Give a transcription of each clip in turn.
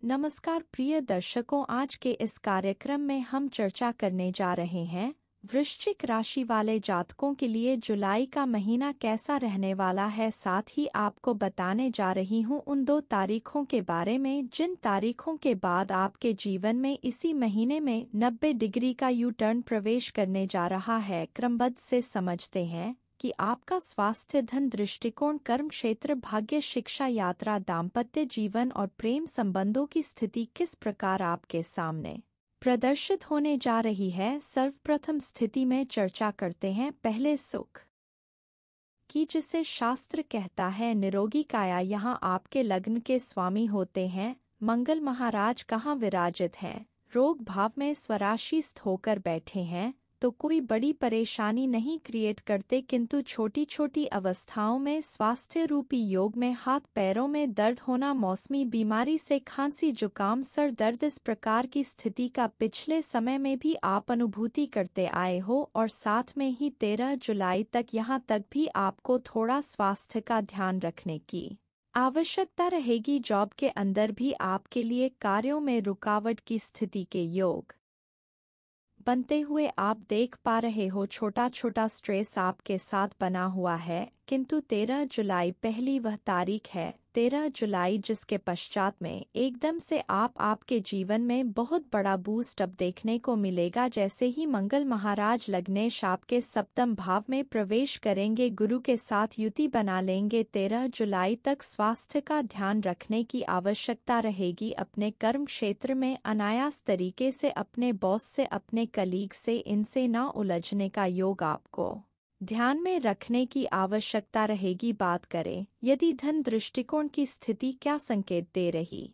नमस्कार प्रिय दर्शकों, आज के इस कार्यक्रम में हम चर्चा करने जा रहे हैं वृश्चिक राशि वाले जातकों के लिए जुलाई का महीना कैसा रहने वाला है। साथ ही आपको बताने जा रही हूं उन 2 तारीखों के बारे में जिन तारीखों के बाद आपके जीवन में इसी महीने में 90 डिग्री का यू टर्न प्रवेश करने जा रहा है। क्रमबद्ध से समझते हैं कि आपका स्वास्थ्य, धन, दृष्टिकोण, कर्म क्षेत्र, भाग्य, शिक्षा, यात्रा, दाम्पत्य जीवन और प्रेम संबंधों की स्थिति किस प्रकार आपके सामने प्रदर्शित होने जा रही है। सर्वप्रथम स्थिति में चर्चा करते हैं पहले सुख की, जिसे शास्त्र कहता है निरोगी काया। यहाँ आपके लग्न के स्वामी होते हैं मंगल महाराज कहाँ विराजित हैं? रोग भाव में स्वराशीस्थ होकर बैठे हैं तो कोई बड़ी परेशानी नहीं क्रिएट करते, किंतु छोटी छोटी अवस्थाओं में स्वास्थ्य रूपी योग में हाथ पैरों में दर्द होना, मौसमी बीमारी से खांसी, जुकाम, सर दर्द, इस प्रकार की स्थिति का पिछले समय में भी आप अनुभूति करते आए हो और साथ में ही 13 जुलाई तक यहाँ तक भी आपको थोड़ा स्वास्थ्य का ध्यान रखने की आवश्यकता रहेगी। जॉब के अंदर भी आपके लिए कार्यों में रुकावट की स्थिति के योग बनते हुए आप देख पा रहे हो। छोटा छोटा स्ट्रेस आपके साथ बना हुआ है, किंतु 13 जुलाई पहली वह तारीख है, 13 जुलाई जिसके पश्चात में एकदम से आपके जीवन में बहुत बड़ा बूस्ट अप देखने को मिलेगा। जैसे ही मंगल महाराज लग्नेश आपके सप्तम भाव में प्रवेश करेंगे, गुरु के साथ युति बना लेंगे। 13 जुलाई तक स्वास्थ्य का ध्यान रखने की आवश्यकता रहेगी। अपने कर्म क्षेत्र में अनायास तरीके से अपने बॉस से, अपने कलीग से, इनसे ना उलझने का योग आपको ध्यान में रखने की आवश्यकता रहेगी। बात करें यदि धन दृष्टिकोण की स्थिति क्या संकेत दे रही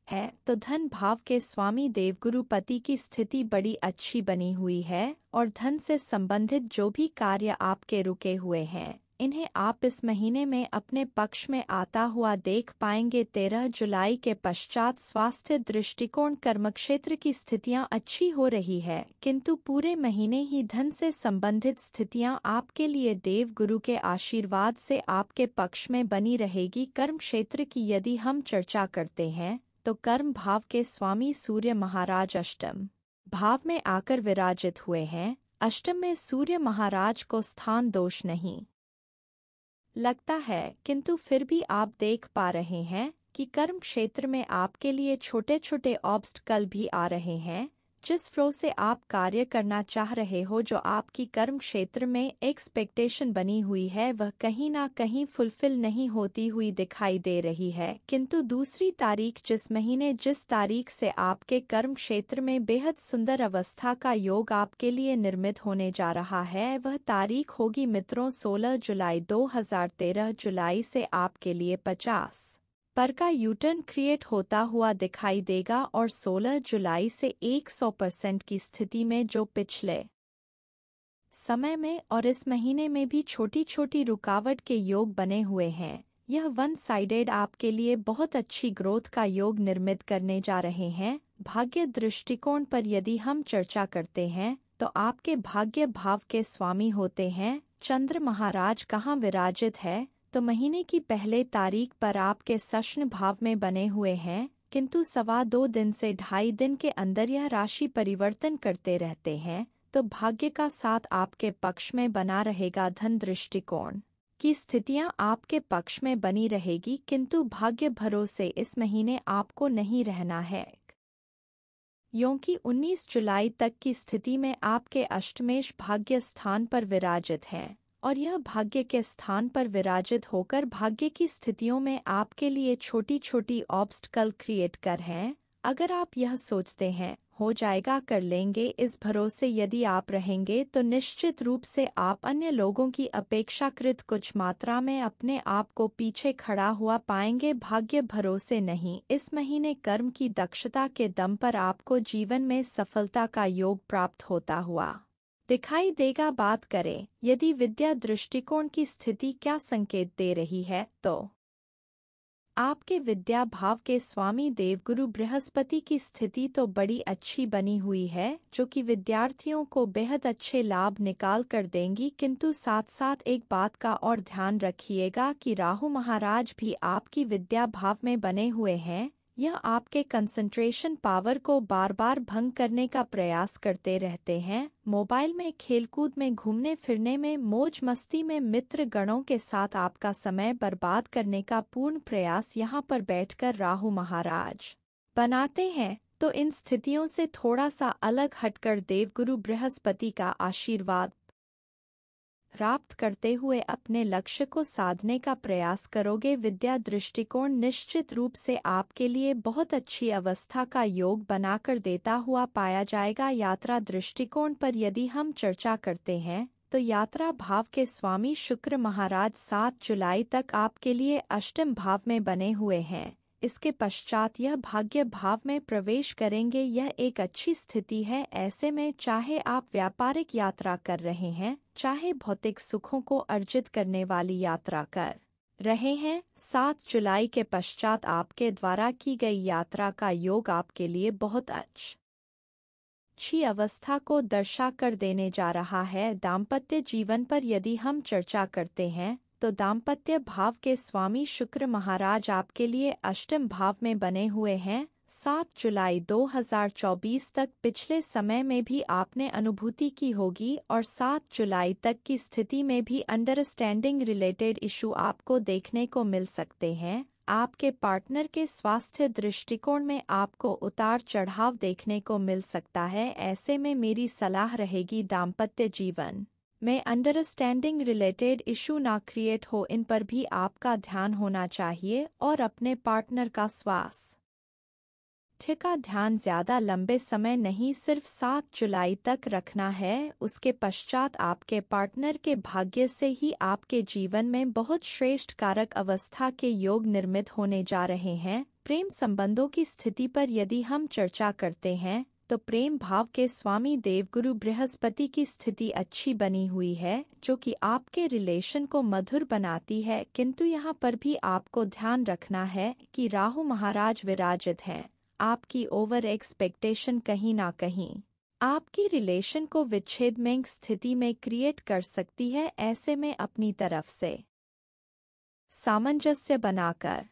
है, तो धन भाव के स्वामी देवगुरु पति की स्थिति बड़ी अच्छी बनी हुई है और धन से संबंधित जो भी कार्य आपके रुके हुए हैं इन्हें आप इस महीने में अपने पक्ष में आता हुआ देख पाएंगे। 13 जुलाई के पश्चात स्वास्थ्य दृष्टिकोण, कर्मक्षेत्र की स्थितियां अच्छी हो रही है, किंतु पूरे महीने ही धन से संबंधित स्थितियां आपके लिए देव गुरु के आशीर्वाद से आपके पक्ष में बनी रहेगी। कर्म क्षेत्र की यदि हम चर्चा करते हैं तो कर्म भाव के स्वामी सूर्य महाराज अष्टम भाव में आकर विराजित हुए हैं। अष्टम में सूर्य महाराज को स्थान दोष नहीं लगता है, किंतु फिर भी आप देख पा रहे हैं कि कर्म क्षेत्र में आपके लिए छोटे छोटे ऑब्स्टकल भी आ रहे हैं। जिस फ्लो से आप कार्य करना चाह रहे हो, जो आपकी कर्म क्षेत्र में एक्सपेक्टेशन बनी हुई है, वह कहीं ना कहीं फुलफिल नहीं होती हुई दिखाई दे रही है। किंतु दूसरी तारीख, जिस महीने जिस तारीख से आपके कर्म क्षेत्र में बेहद सुंदर अवस्था का योग आपके लिए निर्मित होने जा रहा है, वह तारीख होगी मित्रों 16 जुलाई। 2013 जुलाई से आपके लिए 50 पर का यूटर्न क्रिएट होता हुआ दिखाई देगा और 16 जुलाई से 100% की स्थिति में जो पिछले समय में और इस महीने में भी छोटी छोटी रुकावट के योग बने हुए हैं, यह वन साइडेड आपके लिए बहुत अच्छी ग्रोथ का योग निर्मित करने जा रहे हैं। भाग्य दृष्टिकोण पर यदि हम चर्चा करते हैं तो आपके भाग्य भाव के स्वामी होते हैं चंद्र महाराज कहाँ विराजित है, तो महीने की पहले तारीख पर आपके सष्ण भाव में बने हुए हैं, किंतु 2.25 दिन से 2.5 दिन के अंदर यह राशि परिवर्तन करते रहते हैं, तो भाग्य का साथ आपके पक्ष में बना रहेगा। धन दृष्टिकोण की स्थितियां आपके पक्ष में बनी रहेगी, किंतु भाग्य भरोसे इस महीने आपको नहीं रहना है, क्योंकि 19 जुलाई तक की स्थिति में आपके अष्टमेश भाग्य स्थान पर विराजित हैं और यह भाग्य के स्थान पर विराजित होकर भाग्य की स्थितियों में आपके लिए छोटी छोटी ऑब्स्टकल क्रिएट कर हैं। अगर आप यह सोचते हैं हो जाएगा, कर लेंगे, इस भरोसे यदि आप रहेंगे तो निश्चित रूप से आप अन्य लोगों की अपेक्षाकृत कुछ मात्रा में अपने आप को पीछे खड़ा हुआ पाएंगे। भाग्य भरोसे नहीं, इस महीने कर्म की दक्षता के दम पर आपको जीवन में सफलता का योग प्राप्त होता हुआ दिखाई देगा। बात करें यदि विद्या दृष्टिकोण की स्थिति क्या संकेत दे रही है, तो आपके विद्या भाव के स्वामी देवगुरु बृहस्पति की स्थिति तो बड़ी अच्छी बनी हुई है, जो कि विद्यार्थियों को बेहद अच्छे लाभ निकाल कर देंगी। किंतु साथ साथ एक बात का और ध्यान रखिएगा कि राहु महाराज भी आपकी विद्या भाव में बने हुए हैं, यह आपके कंसंट्रेशन पावर को बार बार भंग करने का प्रयास करते रहते हैं। मोबाइल में, खेलकूद में, घूमने फिरने में, मौज मस्ती में, मित्र गणों के साथ आपका समय बर्बाद करने का पूर्ण प्रयास यहाँ पर बैठकर राहु महाराज बनाते हैं। तो इन स्थितियों से थोड़ा सा अलग हटकर देवगुरु बृहस्पति का आशीर्वाद प्राप्त करते हुए अपने लक्ष्य को साधने का प्रयास करोगे। विद्या दृष्टिकोण निश्चित रूप से आपके लिए बहुत अच्छी अवस्था का योग बनाकर देता हुआ पाया जाएगा। यात्रा दृष्टिकोण पर यदि हम चर्चा करते हैं तो यात्रा भाव के स्वामी शुक्र महाराज 7 जुलाई तक आपके लिए अष्टम भाव में बने हुए हैं। इसके पश्चात यह भाग्य भाव में प्रवेश करेंगे। यह एक अच्छी स्थिति है। ऐसे में चाहे आप व्यापारिक यात्रा कर रहे हैं, चाहे भौतिक सुखों को अर्जित करने वाली यात्रा कर रहे हैं, 7 जुलाई के पश्चात आपके द्वारा की गई यात्रा का योग आपके लिए बहुत अच्छी अवस्था को दर्शा कर देने जा रहा है। दाम्पत्य जीवन पर यदि हम चर्चा करते हैं तो दाम्पत्य भाव के स्वामी शुक्र महाराज आपके लिए अष्टम भाव में बने हुए हैं। 7 जुलाई 2024 तक पिछले समय में भी आपने अनुभूति की होगी और 7 जुलाई तक की स्थिति में भी अंडरस्टैंडिंग रिलेटेड इशू आपको देखने को मिल सकते हैं। आपके पार्टनर के स्वास्थ्य दृष्टिकोण में आपको उतार चढ़ाव देखने को मिल सकता है। ऐसे में मेरी सलाह रहेगी दाम्पत्य जीवन में अंडरस्टैंडिंग रिलेटेड इशू ना क्रिएट हो, इन पर भी आपका ध्यान होना चाहिए और अपने पार्टनर का स्वास्थ्य का ध्यान ज़्यादा लंबे समय नहीं, सिर्फ 7 जुलाई तक रखना है। उसके पश्चात आपके पार्टनर के भाग्य से ही आपके जीवन में बहुत श्रेष्ठ कारक अवस्था के योग निर्मित होने जा रहे हैं। प्रेम संबंधों की स्थिति पर यदि हम चर्चा करते हैं तो प्रेम भाव के स्वामी देवगुरु बृहस्पति की स्थिति अच्छी बनी हुई है, जो कि आपके रिलेशन को मधुर बनाती है। किंतु यहाँ पर भी आपको ध्यान रखना है कि राहु महाराज विराजित हैं। आपकी ओवर एक्सपेक्टेशन कहीं ना कहीं आपकी रिलेशन को विच्छेदमय स्थिति में क्रिएट कर सकती है। ऐसे में अपनी तरफ से सामंजस्य बनाकर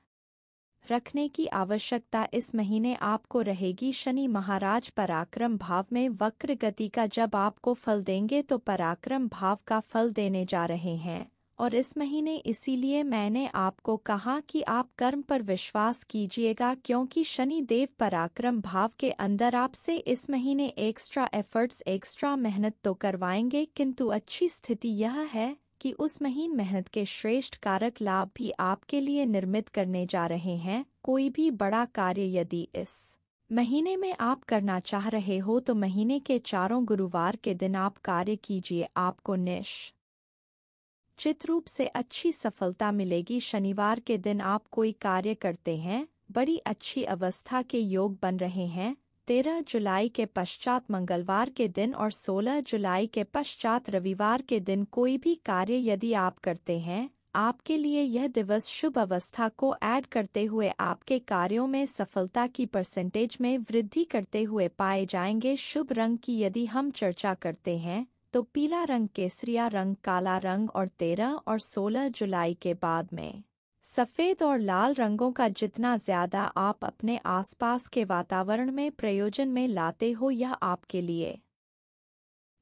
रखने की आवश्यकता इस महीने आपको रहेगी। शनि महाराज पराक्रम भाव में वक्र गति का जब आपको फल देंगे तो पराक्रम भाव का फल देने जा रहे हैं। और इस महीने इसीलिए मैंने आपको कहा कि आप कर्म पर विश्वास कीजिएगा, क्योंकि शनि देव पराक्रम भाव के अंदर आपसे इस महीने एक्स्ट्रा एफर्ट्स, एक्स्ट्रा मेहनत तो करवाएंगे, किंतु अच्छी स्थिति यह है कि उस महीन मेहनत के श्रेष्ठ कारक लाभ भी आपके लिए निर्मित करने जा रहे हैं। कोई भी बड़ा कार्य यदि इस महीने में आप करना चाह रहे हो तो महीने के चारों गुरुवार के दिन आप कार्य कीजिए, आपको निश्चित रूप से अच्छी सफलता मिलेगी। शनिवार के दिन आप कोई कार्य करते हैं, बड़ी अच्छी अवस्था के योग बन रहे हैं। 13 जुलाई के पश्चात मंगलवार के दिन और 16 जुलाई के पश्चात रविवार के दिन कोई भी कार्य यदि आप करते हैं, आपके लिए यह दिवस शुभ अवस्था को ऐड करते हुए आपके कार्यों में सफलता की परसेंटेज में वृद्धि करते हुए पाए जाएंगे। शुभ रंग की यदि हम चर्चा करते हैं तो पीला रंग, केसरिया रंग, काला रंग और 13 और 16 जुलाई के बाद में सफ़ेद और लाल रंगों का जितना ज़्यादा आप अपने आसपास के वातावरण में प्रयोजन में लाते हो, यह आपके लिए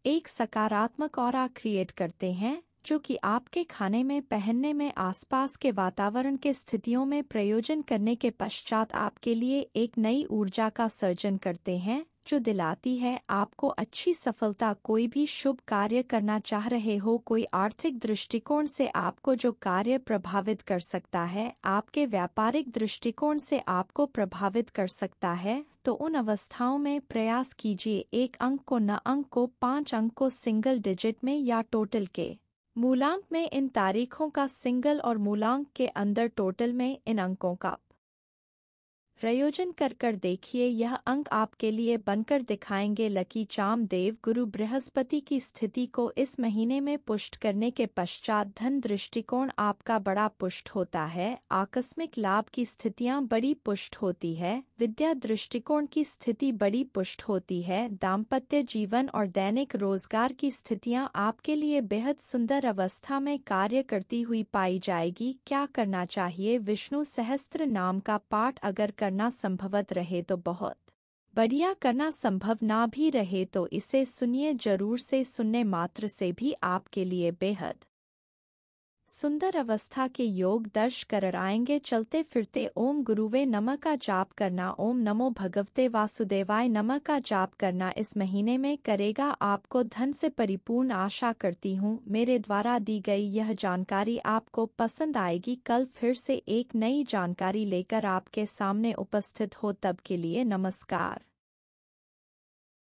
एक सकारात्मक ऑरा क्रिएट करते हैं, जो कि आपके खाने में, पहनने में, आसपास के वातावरण के स्थितियों में प्रयोजन करने के पश्चात आपके लिए एक नई ऊर्जा का सर्जन करते हैं, जो दिलाती है आपको अच्छी सफलता। कोई भी शुभ कार्य करना चाह रहे हो, कोई आर्थिक दृष्टिकोण से आपको जो कार्य प्रभावित कर सकता है, आपके व्यापारिक दृष्टिकोण से आपको प्रभावित कर सकता है, तो उन अवस्थाओं में प्रयास कीजिए। 1 अंक को, न अंक को, 5 अंक को सिंगल डिजिट में या टोटल के मूलांक में इन तारीखों का सिंगल और मूलांक के अंदर टोटल में इन अंकों का प्रयोजन कर देखिए। यह अंक आपके लिए बनकर दिखाएंगे। लकी चार्म देव गुरु बृहस्पति की स्थिति को इस महीने में पुष्ट करने के पश्चात धन दृष्टिकोण आपका बड़ा पुष्ट होता है। आकस्मिक लाभ की स्थितियां बड़ी पुष्ट होती है। विद्या दृष्टिकोण की स्थिति बड़ी पुष्ट होती है। दाम्पत्य जीवन और दैनिक रोजगार की स्थितियां आपके लिए बेहद सुंदर अवस्था में कार्य करती हुई पाई जाएगी। क्या करना चाहिए? विष्णु सहस्त्र नाम का पाठ अगर करना संभवत रहे तो बहुत बढ़िया, करना संभव ना भी रहे तो इसे सुनिए जरूर से, सुनने मात्र से भी आपके लिए बेहद सुंदर अवस्था के योग दर्श कर आएंगे। चलते फिरते ओम गुरुवे नमः का जाप करना, ओम नमो भगवते वासुदेवाय नमः का जाप करना इस महीने में करेगा आपको धन से परिपूर्ण। आशा करती हूँ मेरे द्वारा दी गई यह जानकारी आपको पसंद आएगी। कल फिर से एक नई जानकारी लेकर आपके सामने उपस्थित हो, तब के लिए नमस्कार।